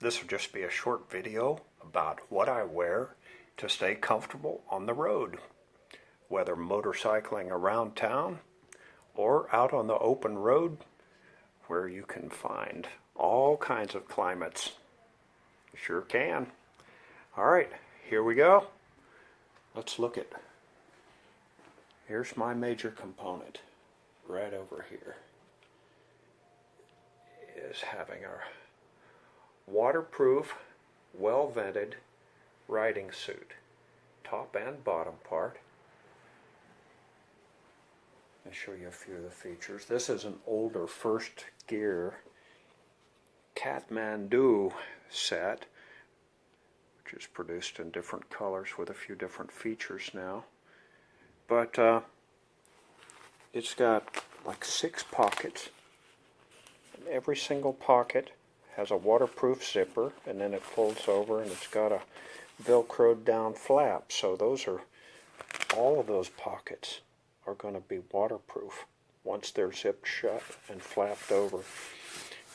This will just be a short video about what I wear to stay comfortable on the road, whether motorcycling around town or out on the open road where you can find all kinds of climates. You sure can. All right, here we go. Let's look at, here's my major component right over here, is having our waterproof, well-vented riding suit, top and bottom part. I'll show you a few of the features. This is an older first gear Kathmandu set, which is produced in different colors with a few different features now. But it's got like 6 pockets. And every single pocket has a waterproof zipper, and then it folds over and it's got a velcroed down flap. So those are, all of those pockets are going to be waterproof once they're zipped shut and flapped over.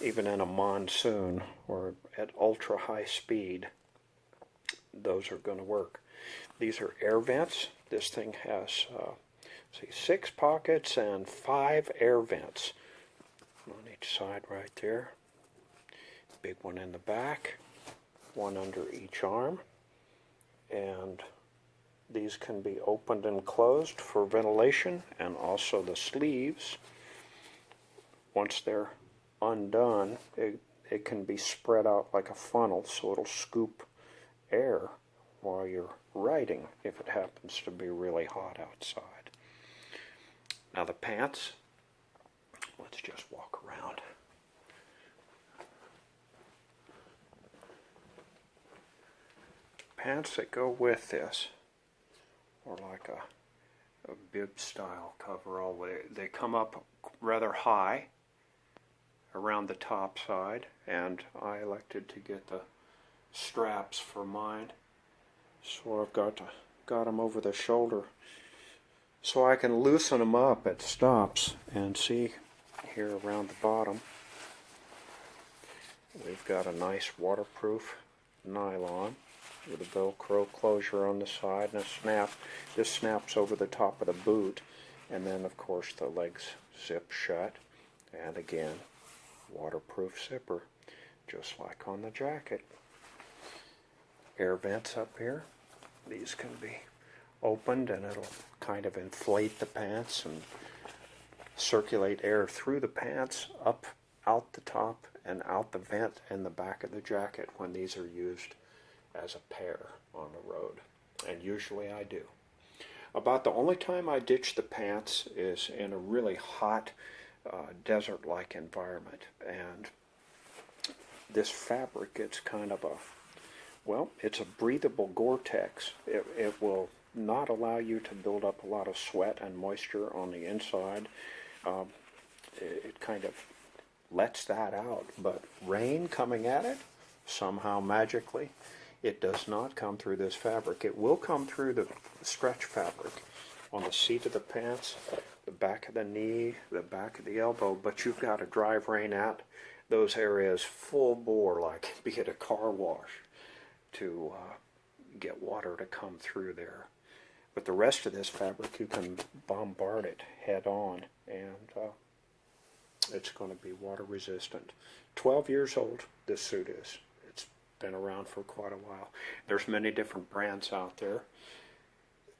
Even in a monsoon or at ultra high speed, those are going to work. These are air vents. This thing has 6 pockets and 5 air vents on each side right there. Big one in the back, one under each arm, and these can be opened and closed for ventilation, and also the sleeves, once they're undone, it can be spread out like a funnel, so it'll scoop air while you're riding if it happens to be really hot outside. Now the pants, let's just walk around. Pants that go with this are like a bib style coverall. They come up rather high around the top side, and I elected to get the straps for mine, so I've got them over the shoulder so I can loosen them up at stops. And see here around the bottom, we've got a nice waterproof nylon with a velcro closure on the side and a snap. This snaps over the top of the boot, and then of course the legs zip shut, and again waterproof zipper just like on the jacket. Air vents up here. These can be opened and it'll kind of inflate the pants and circulate air through the pants up out the top and out the vent in the back of the jacket when these are used as a pair on the road, and usually I do. About the only time I ditch the pants is in a really hot desert-like environment, and this fabric, it's kind of a, well, it's a breathable Gore-Tex. It will not allow you to build up a lot of sweat and moisture on the inside. It kind of lets that out, but rain coming at it, somehow magically, it does not come through this fabric. It will come through the stretch fabric on the seat of the pants, the back of the knee, the back of the elbow, but you've got to drive rain at those areas full bore, like be it a car wash, to get water to come through there. But the rest of this fabric, you can bombard it head on, and it's going to be water resistant. 12 years old, this suit is. It's been around for quite a while. There's many different brands out there.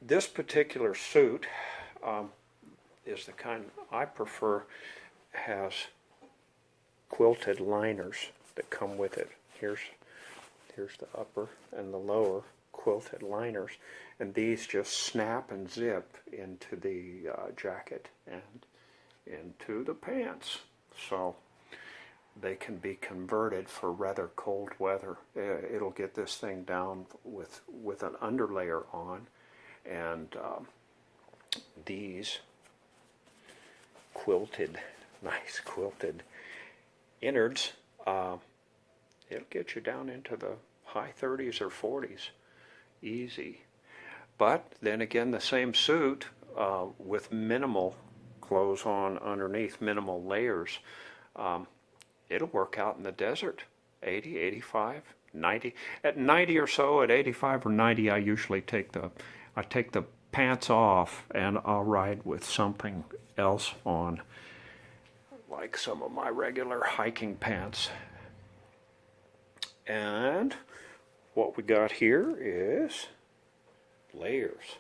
This particular suit is the kind I prefer, has quilted liners that come with it. Here's the upper and the lower quilted liners, and these just snap and zip into the jacket and into the pants, so they can be converted for rather cold weather. It'll get this thing down with an underlayer on, and these quilted, nice quilted innards, it'll get you down into the high 30s or 40s easy. But then again, the same suit with minimal clothes on underneath, minimal layers, it'll work out in the desert 80, 85, 90. At 90 or so, at 85 or 90, I usually take the pants off and I'll ride with something else on, like some of my regular hiking pants. And what we got here is layers.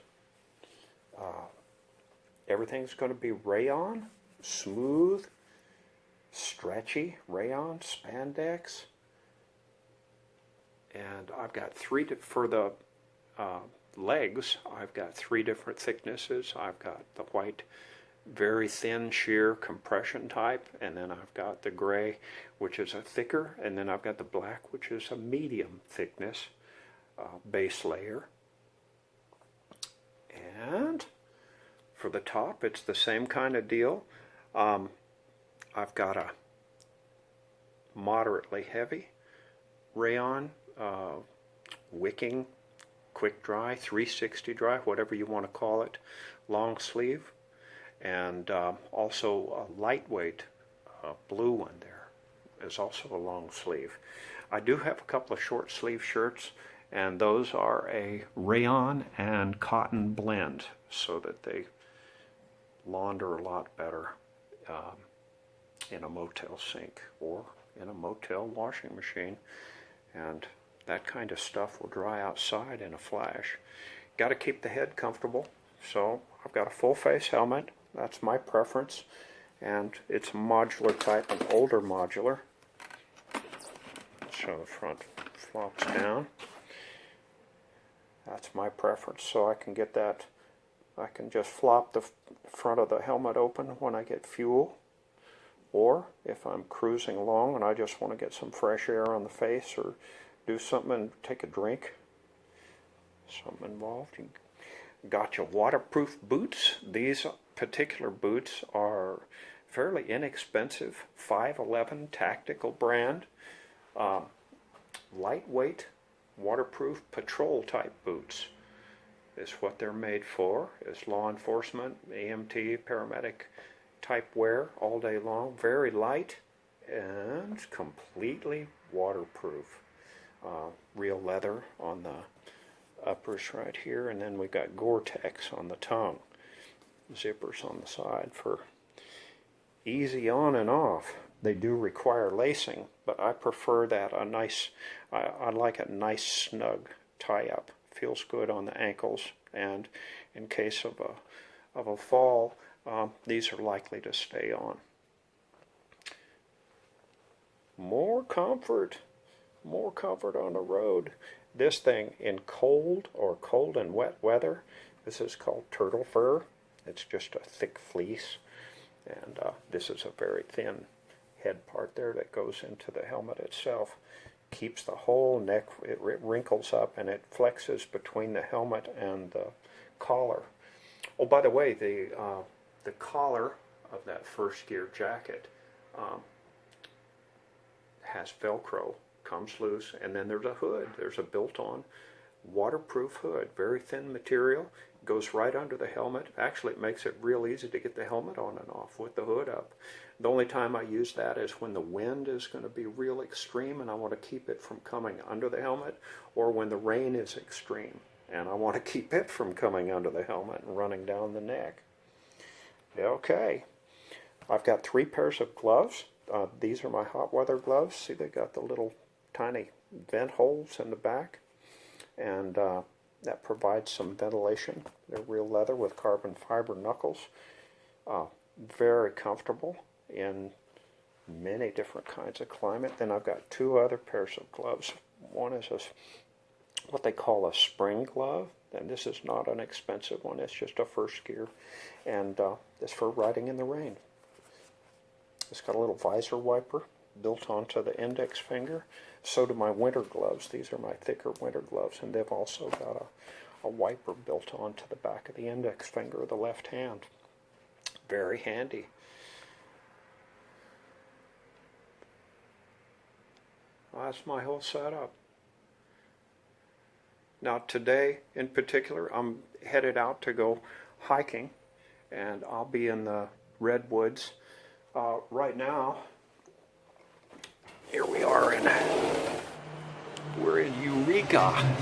Everything's going to be rayon, smooth, stretchy rayon, spandex. And I've got for the legs, I've got 3 different thicknesses. I've got the white, very thin sheer compression type, and then I've got the gray, which is a thicker, and then I've got the black, which is a medium thickness base layer. And for the top, it's the same kind of deal. I've got a moderately heavy rayon, wicking, quick dry, 360 dry, whatever you want to call it, long sleeve, and also a lightweight blue one there is also a long sleeve. I do have a couple of short sleeve shirts, and those are a rayon and cotton blend so that they launder a lot better in a motel sink or in a motel washing machine, and that kind of stuff will dry outside in a flash. Got to keep the head comfortable, so I've got a full face helmet. That's my preference, and it's a modular type, an older modular. So the front flops down. That's my preference, so I can get that. I can just flop the front of the helmet open when I get fuel, or if I'm cruising along and I just want to get some fresh air on the face or do something and take a drink, something involved. You got your waterproof boots. These particular boots are fairly inexpensive, 511 tactical brand, lightweight, waterproof patrol type boots is what they're made for. Is law enforcement, EMT, paramedic type wear all day long. Very light and completely waterproof. Real leather on the uppers right here, and then we've got Gore-Tex on the tongue. Zippers on the side for easy on and off. They do require lacing, but I prefer that a nice, I like a nice snug tie-up. Feels good on the ankles, and in case of a fall, these are likely to stay on. More comfort on the road. This thing in cold and wet weather, this is called turtle fur. It's just a thick fleece, and this is a very thin head part there that goes into the helmet itself. Keeps the whole neck, it wrinkles up and it flexes between the helmet and the collar. Oh, by the way, the collar of that first gear jacket has Velcro, comes loose, and then there's a hood. There's a built-on waterproof hood, very thin material, goes right under the helmet. Actually, it makes it real easy to get the helmet on and off with the hood up. The only time I use that is when the wind is going to be real extreme and I want to keep it from coming under the helmet, or when the rain is extreme and I want to keep it from coming under the helmet and running down the neck. Okay, I've got 3 pairs of gloves. These are my hot weather gloves. See, they got the little tiny vent holes in the back, and that provides some ventilation. They're real leather with carbon fiber knuckles. Very comfortable in many different kinds of climate. Then I've got 2 other pairs of gloves. One is what they call a spring glove, and this is not an expensive one. It's just a first gear, and it's for riding in the rain. It's got a little visor wiper built onto the index finger. So do my winter gloves. These are my thicker winter gloves, and they've also got a wiper built onto the back of the index finger of the left hand. Very handy. Well, that's my whole setup. Now today in particular, I'm headed out to go hiking, and I'll be in the redwoods. Right now, here we are in Eureka,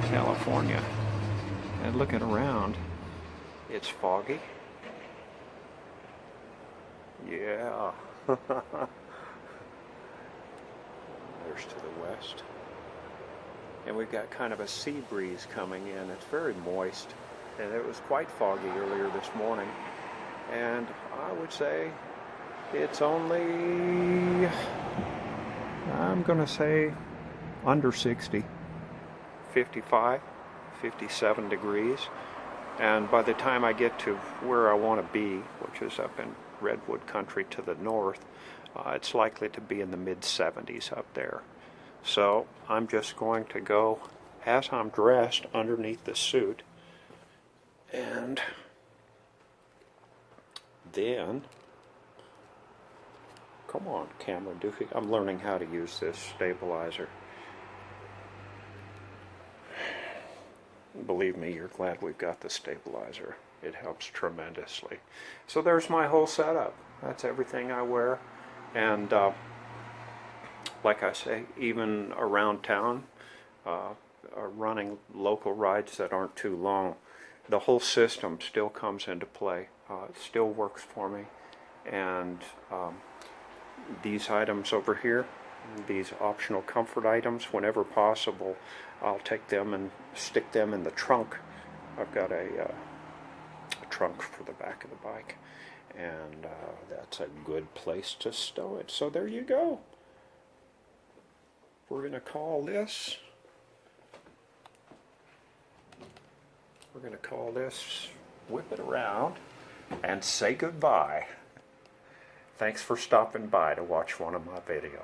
California. And looking around, it's foggy. Yeah. There's to the west. And we've got kind of a sea breeze coming in. It's very moist. And it was quite foggy earlier this morning. And I would say it's only, I'm going to say, under 60. 55, 57 degrees. And by the time I get to where I want to be, which is up in Redwood Country to the north, it's likely to be in the mid-70s up there. So I'm just going to go, as I'm dressed, underneath the suit, and then, come on, camera doofy, I'm learning how to use this stabilizer. Believe me, you're glad we've got the stabilizer. It helps tremendously. So there's my whole setup. That's everything I wear. And like I say, even around town, running local rides that aren't too long, the whole system still comes into play. It still works for me. And these items over here, these optional comfort items, whenever possible, I'll take them and stick them in the trunk. I've got a trunk for the back of the bike, and that's a good place to stow it. So there you go. We're going to call this, whip it around, and say goodbye. Thanks for stopping by to watch one of my videos.